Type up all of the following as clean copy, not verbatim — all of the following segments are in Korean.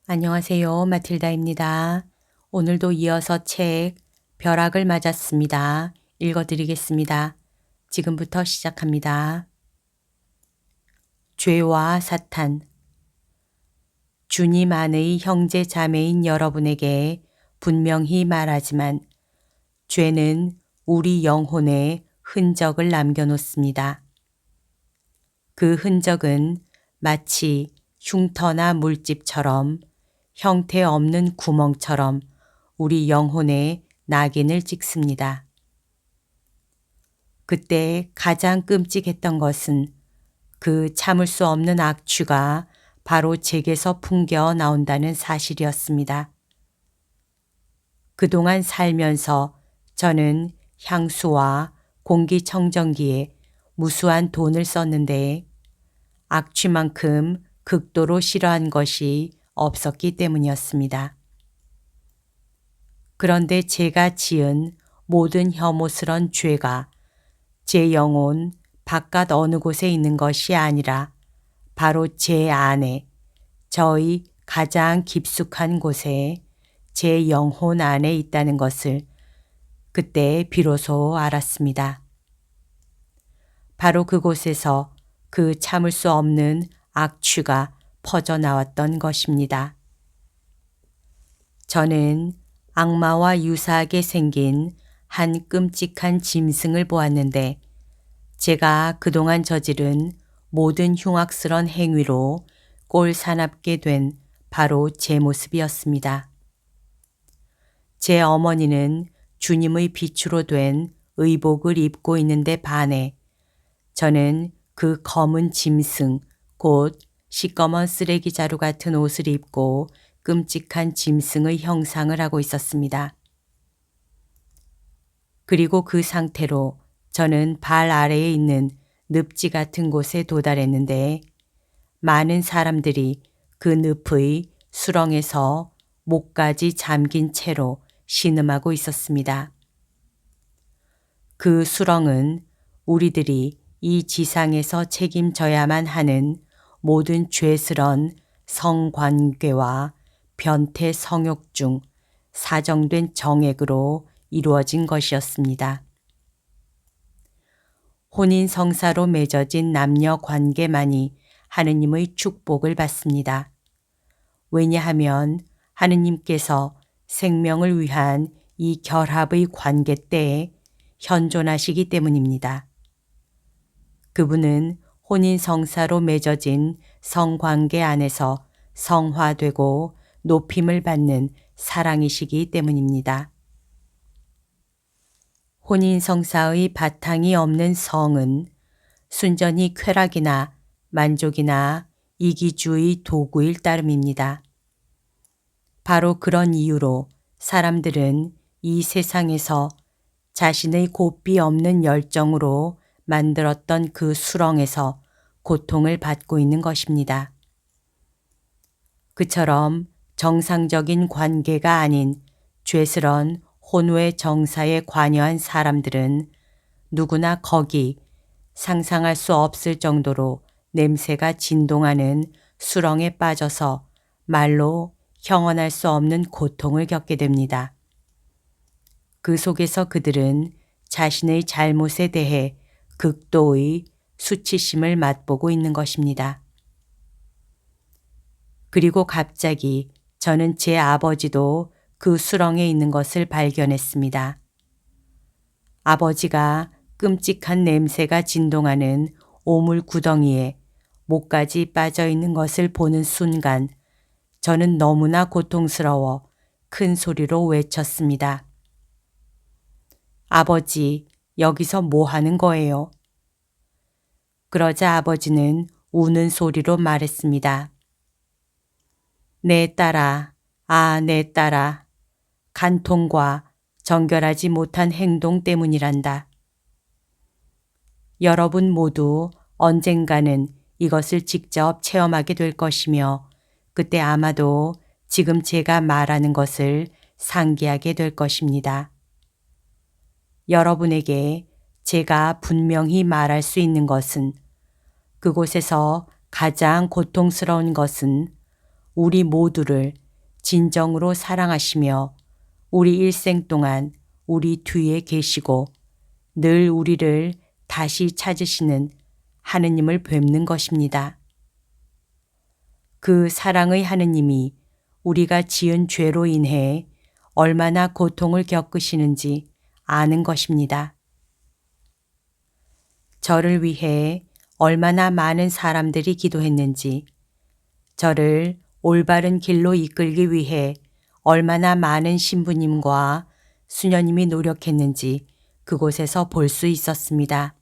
안녕하세요. 마틸다입니다. 오늘도 이어서 책 벼락을 맞았습니다. 읽어드리겠습니다. 지금부터 시작합니다. 죄와 사탄. 주님 안의 형제 자매인 여러분에게 분명히 말하지만 죄는 우리 영혼에 흔적을 남겨놓습니다. 그 흔적은 마치 흉터나 물집처럼 형태없는 구멍처럼 우리 영혼에 낙인을 찍습니다. 그때 가장 끔찍했던 것은 그 참을 수 없는 악취가 바로 제게서 풍겨 나온다는 사실이었습니다. 그동안 살면서 저는 향수와 공기청정기에 무수한 돈을 썼는데 악취만큼 극도로 싫어한 것이 없었기 때문이었습니다. 그런데 제가 지은 모든 혐오스런 죄가 제 영혼 바깥 어느 곳에 있는 것이 아니라 바로 제 안에, 저의 가장 깊숙한 곳에 제 영혼 안에 있다는 것을 그때 비로소 알았습니다. 바로 그곳에서 그 참을 수 없는 악취가 퍼져나왔던 것입니다. 저는 악마와 유사하게 생긴 한 끔찍한 짐승을 보았는데 제가 그동안 저지른 모든 흉악스런 행위로 꼴사납게 된 바로 제 모습이었습니다. 제 어머니는 주님의 빛으로 된 의복을 입고 있는데 반해 저는 그 검은 짐승, 곧 시꺼먼 쓰레기 자루 같은 옷을 입고 끔찍한 짐승의 형상을 하고 있었습니다. 그리고 그 상태로 저는 발 아래에 있는 늪지 같은 곳에 도달했는데 많은 사람들이 그 늪의 수렁에서 목까지 잠긴 채로 신음하고 있었습니다. 그 수렁은 우리들이 이 지상에서 책임져야만 하는 모든 죄스런 성관계와 변태 성욕 중 사정된 정액으로 이루어진 것이었습니다. 혼인 성사로 맺어진 남녀 관계만이 하느님의 축복을 받습니다. 왜냐하면 하느님께서 생명을 위한 이 결합의 관계 때에 현존하시기 때문입니다. 그분은 혼인 성사로 맺어진 성관계 안에서 성화되고 높임을 받는 사랑이시기 때문입니다. 혼인 성사의 바탕이 없는 성은 순전히 쾌락이나 만족이나 이기주의 도구일 따름입니다. 바로 그런 이유로 사람들은 이 세상에서 자신의 고삐 없는 열정으로 만들었던 그 수렁에서 고통을 받고 있는 것입니다. 그처럼 정상적인 관계가 아닌 죄스런 혼외 정사에 관여한 사람들은 누구나 거기 상상할 수 없을 정도로 냄새가 진동하는 수렁에 빠져서 말로 형언할 수 없는 고통을 겪게 됩니다. 그 속에서 그들은 자신의 잘못에 대해 극도의 수치심을 맛보고 있는 것입니다. 그리고 갑자기 저는 제 아버지도 그 수렁에 있는 것을 발견했습니다. 아버지가 끔찍한 냄새가 진동하는 오물 구덩이에 목까지 빠져 있는 것을 보는 순간 저는 너무나 고통스러워 큰 소리로 외쳤습니다. 아버지, 여기서 뭐 하는 거예요? 그러자 아버지는 우는 소리로 말했습니다. 내 딸아, 내 딸아, 간통과 정결하지 못한 행동 때문이란다. 여러분 모두 언젠가는 이것을 직접 체험하게 될 것이며 그때 아마도 지금 제가 말하는 것을 상기하게 될 것입니다. 여러분에게 제가 분명히 말할 수 있는 것은 그곳에서 가장 고통스러운 것은 우리 모두를 진정으로 사랑하시며 우리 일생 동안 우리 뒤에 계시고 늘 우리를 다시 찾으시는 하느님을 뵙는 것입니다. 그 사랑의 하느님이 우리가 지은 죄로 인해 얼마나 고통을 겪으시는지 아는 것입니다. 저를 위해 얼마나 많은 사람들이 기도했는지, 저를 올바른 길로 이끌기 위해 얼마나 많은 신부님과 수녀님이 노력했는지 그곳에서 볼 수 있었습니다.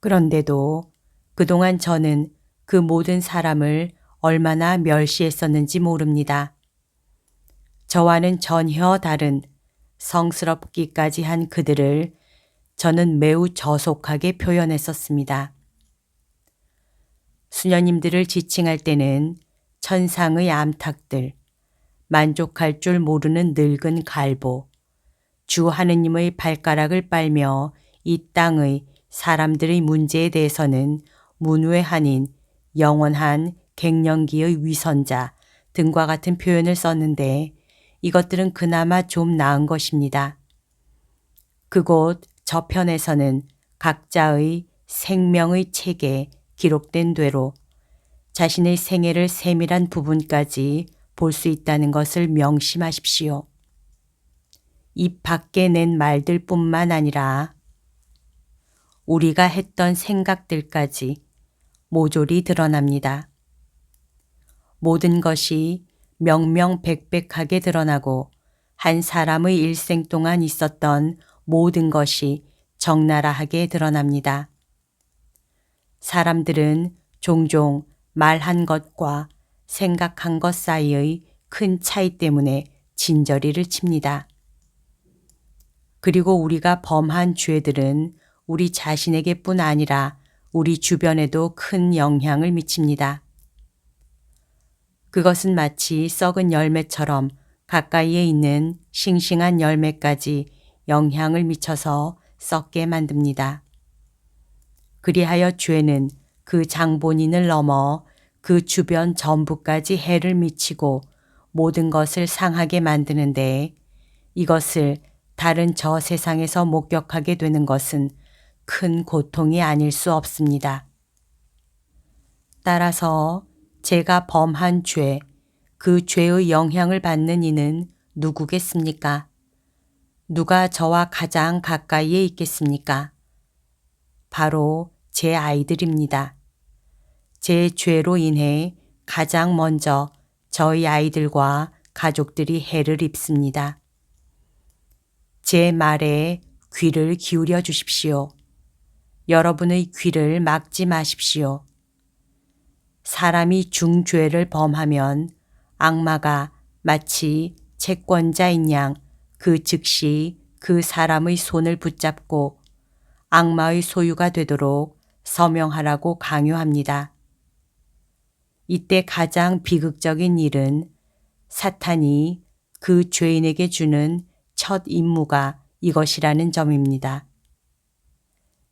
그런데도 그동안 저는 그 모든 사람을 얼마나 멸시했었는지 모릅니다. 저와는 전혀 다른 성스럽기까지 한 그들을 저는 매우 저속하게 표현했었습니다. 수녀님들을 지칭할 때는 천상의 암탉들, 만족할 줄 모르는 늙은 갈보, 주 하느님의 발가락을 빨며 이 땅의 사람들의 문제에 대해서는 문외한인 영원한 갱년기의 위선자 등과 같은 표현을 썼는데 이것들은 그나마 좀 나은 것입니다. 그곳 저편에서는 각자의 생명의 책에 기록된 대로 자신의 생애를 세밀한 부분까지 볼 수 있다는 것을 명심하십시오. 입 밖에 낸 말들 뿐만 아니라 우리가 했던 생각들까지 모조리 드러납니다. 모든 것이 명명백백하게 드러나고 한 사람의 일생 동안 있었던 모든 것이 적나라하게 드러납니다. 사람들은 종종 말한 것과 생각한 것 사이의 큰 차이 때문에 진저리를 칩니다. 그리고 우리가 범한 죄들은 우리 자신에게뿐 아니라 우리 주변에도 큰 영향을 미칩니다. 그것은 마치 썩은 열매처럼 가까이에 있는 싱싱한 열매까지 영향을 미쳐서 썩게 만듭니다. 그리하여 죄는 그 장본인을 넘어 그 주변 전부까지 해를 미치고 모든 것을 상하게 만드는데 이것을 다른 저 세상에서 목격하게 되는 것은 큰 고통이 아닐 수 없습니다. 따라서 제가 범한 죄, 그 죄의 영향을 받는 이는 누구겠습니까? 누가 저와 가장 가까이에 있겠습니까? 바로 제 아이들입니다. 제 죄로 인해 가장 먼저 저희 아이들과 가족들이 해를 입습니다. 제 말에 귀를 기울여 주십시오. 여러분의 귀를 막지 마십시오. 사람이 중죄를 범하면 악마가 마치 채권자인 양 그 즉시 그 사람의 손을 붙잡고 악마의 소유가 되도록 서명하라고 강요합니다. 이때 가장 비극적인 일은 사탄이 그 죄인에게 주는 첫 임무가 이것이라는 점입니다.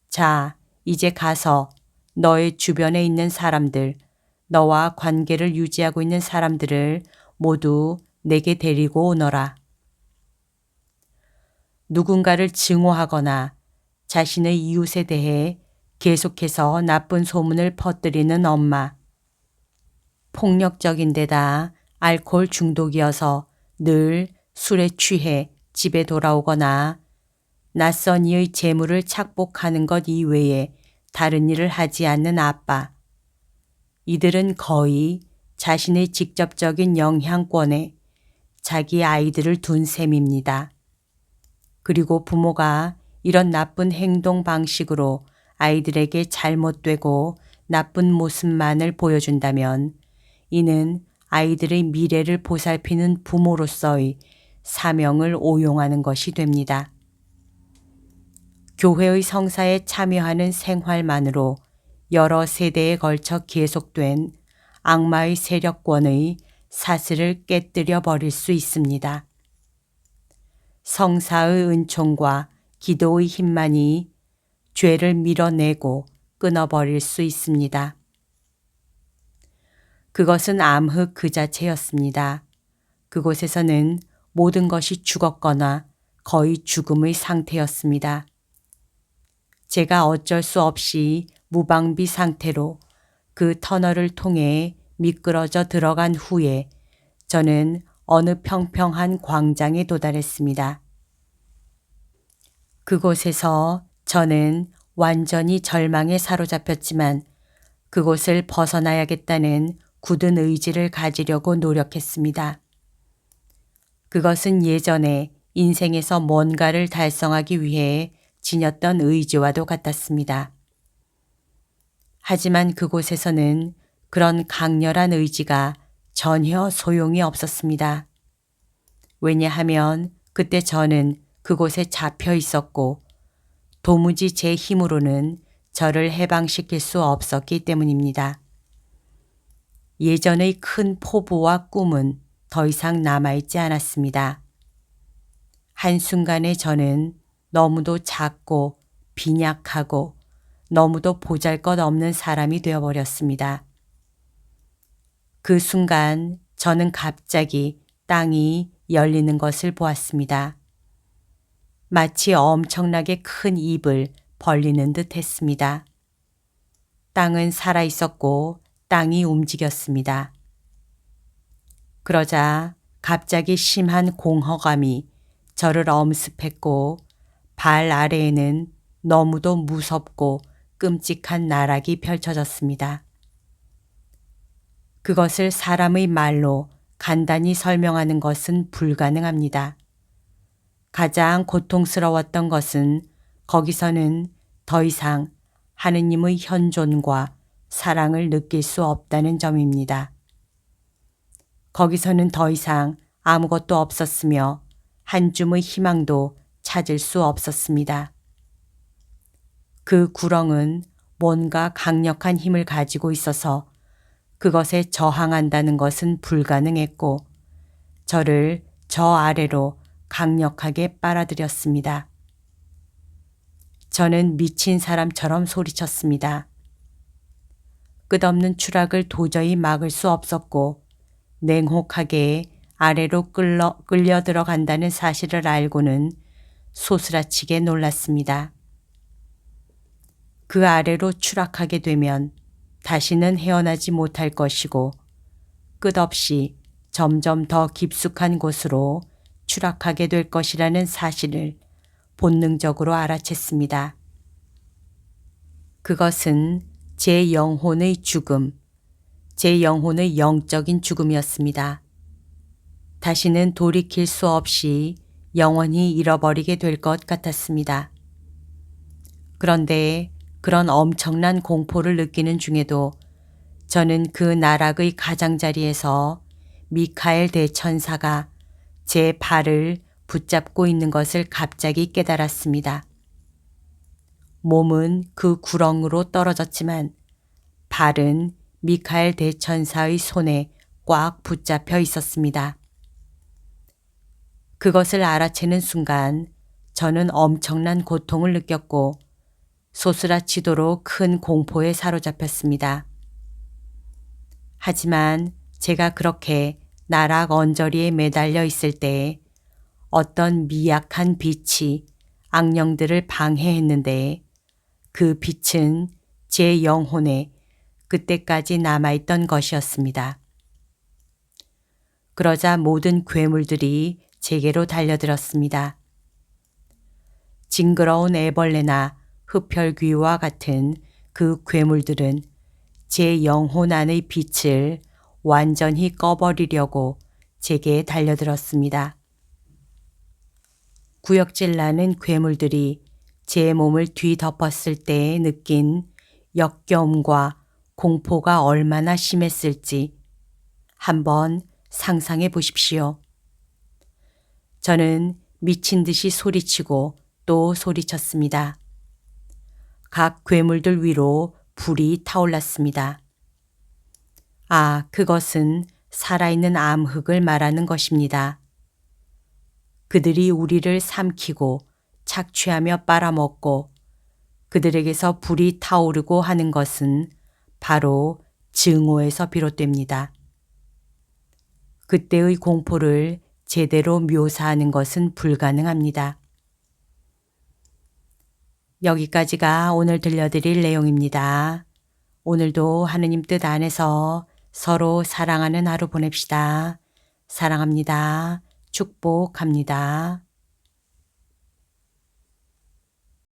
자, 이제 가서 너의 주변에 있는 사람들, 너와 관계를 유지하고 있는 사람들을 모두 내게 데리고 오너라. 누군가를 증오하거나 자신의 이웃에 대해 계속해서 나쁜 소문을 퍼뜨리는 엄마, 폭력적인 데다 알코올 중독이어서 늘 술에 취해 집에 돌아오거나 낯선 이의 재물을 착복하는 것 이외에 다른 일을 하지 않는 아빠. 이들은 거의 자신의 직접적인 영향권에 자기 아이들을 둔 셈입니다. 그리고 부모가 이런 나쁜 행동 방식으로 아이들에게 잘못되고 나쁜 모습만을 보여준다면 이는 아이들의 미래를 보살피는 부모로서의 사명을 오용하는 것이 됩니다. 교회의 성사에 참여하는 생활만으로 여러 세대에 걸쳐 계속된 악마의 세력권의 사슬을 깨뜨려 버릴 수 있습니다. 성사의 은총과 기도의 힘만이 죄를 밀어내고 끊어버릴 수 있습니다. 그것은 암흑 그 자체였습니다. 그곳에서는 모든 것이 죽었거나 거의 죽음의 상태였습니다. 제가 어쩔 수 없이 무방비 상태로 그 터널을 통해 미끄러져 들어간 후에 저는 어느 평평한 광장에 도달했습니다. 그곳에서 저는 완전히 절망에 사로잡혔지만 그곳을 벗어나야겠다는 굳은 의지를 가지려고 노력했습니다. 그것은 예전에 인생에서 뭔가를 달성하기 위해 지녔던 의지와도 같았습니다. 하지만 그곳에서는 그런 강렬한 의지가 전혀 소용이 없었습니다. 왜냐하면 그때 저는 그곳에 잡혀 있었고 도무지 제 힘으로는 저를 해방시킬 수 없었기 때문입니다. 예전의 큰 포부와 꿈은 더 이상 남아있지 않았습니다. 한순간에 저는 너무도 작고 빈약하고 너무도 보잘것없는 사람이 되어버렸습니다. 그 순간 저는 갑자기 땅이 열리는 것을 보았습니다. 마치 엄청나게 큰 입을 벌리는 듯 했습니다. 땅은 살아있었고 땅이 움직였습니다. 그러자 갑자기 심한 공허감이 저를 엄습했고 발 아래에는 너무도 무섭고 끔찍한 나락이 펼쳐졌습니다. 그것을 사람의 말로 간단히 설명하는 것은 불가능합니다. 가장 고통스러웠던 것은 거기서는 더 이상 하느님의 현존과 사랑을 느낄 수 없다는 점입니다. 거기서는 더 이상 아무것도 없었으며 한 줌의 희망도 찾을 수 없었습니다. 그 구렁은 뭔가 강력한 힘을 가지고 있어서 그것에 저항한다는 것은 불가능했고 저를 저 아래로 강력하게 빨아들였습니다. 저는 미친 사람처럼 소리쳤습니다. 끝없는 추락을 도저히 막을 수 없었고 냉혹하게 아래로 끌려 들어간다는 사실을 알고는 소스라치게 놀랐습니다. 그 아래로 추락하게 되면 다시는 헤어나지 못할 것이고 끝없이 점점 더 깊숙한 곳으로 추락하게 될 것이라는 사실을 본능적으로 알아챘습니다. 그것은 제 영혼의 죽음, 제 영혼의 영적인 죽음이었습니다. 다시는 돌이킬 수 없이 영원히 잃어버리게 될 것 같았습니다. 그런데 그런 엄청난 공포를 느끼는 중에도 저는 그 나락의 가장자리에서 미카엘 대천사가 제 발을 붙잡고 있는 것을 갑자기 깨달았습니다. 몸은 그 구렁으로 떨어졌지만 발은 미카엘 대천사의 손에 꽉 붙잡혀 있었습니다. 그것을 알아채는 순간 저는 엄청난 고통을 느꼈고 소스라치도록 큰 공포에 사로잡혔습니다. 하지만 제가 그렇게 나락 언저리에 매달려 있을 때 어떤 미약한 빛이 악령들을 방해했는데 그 빛은 제 영혼에 그때까지 남아있던 것이었습니다. 그러자 모든 괴물들이 제게로 달려들었습니다. 징그러운 애벌레나 흡혈귀와 같은 그 괴물들은 제 영혼 안의 빛을 완전히 꺼버리려고 제게 달려들었습니다. 구역질 나는 괴물들이 제 몸을 뒤덮었을 때 느낀 역겨움과 공포가 얼마나 심했을지 한번 상상해 보십시오. 저는 미친 듯이 소리치고 또 소리쳤습니다. 각 괴물들 위로 불이 타올랐습니다. 아, 그것은 살아있는 암흑을 말하는 것입니다. 그들이 우리를 삼키고 착취하며 빨아먹고 그들에게서 불이 타오르고 하는 것은 바로 증오에서 비롯됩니다. 그때의 공포를 제대로 묘사하는 것은 불가능합니다. 여기까지가 오늘 들려드릴 내용입니다. 오늘도 하느님 뜻 안에서 서로 사랑하는 하루 보냅시다. 사랑합니다. 축복합니다.